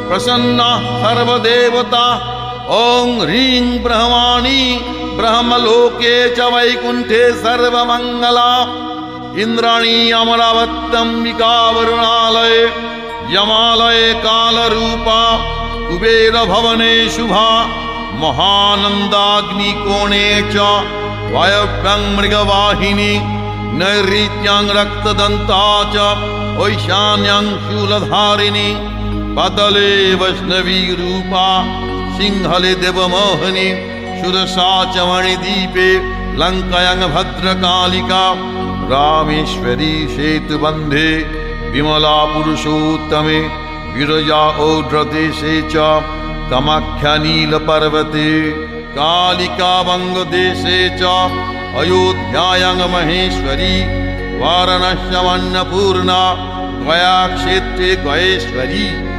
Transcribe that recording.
प्रसन्ना सर्वदेवता। ॐ ह्रीं ब्रह्माणि ब्रह्मलोके च वैकुण्ठे सर्वमङ्गला। इन्द्राणी अमरावत्यम्बिका वरुणालये यमालये कालरूपा। कुबेरभवने शुभा महानन्दाग्निकोणे च वायव्यं मृगवाहिनी। नैऋत्यां रक्तदन्ता च ऐशान्यां शूलधारिणी। पतले वैष्णवी रूपा सिंहले देवमोहिनी। सुरसा च मणिदीपे लङ्कायां भद्रकालिका। रामेश्वरी सेतुबन्धे विमला पुरुषोत्तमे। विरजा औड्रदेशे च कामाख्या नीलपर्वते। कालिका वङ्गदेशे च अयोध्यायां महेश्वरी। वाराणस्याम् अन्नपूर्णा गयाक्षेत्रे गयेश्वरी।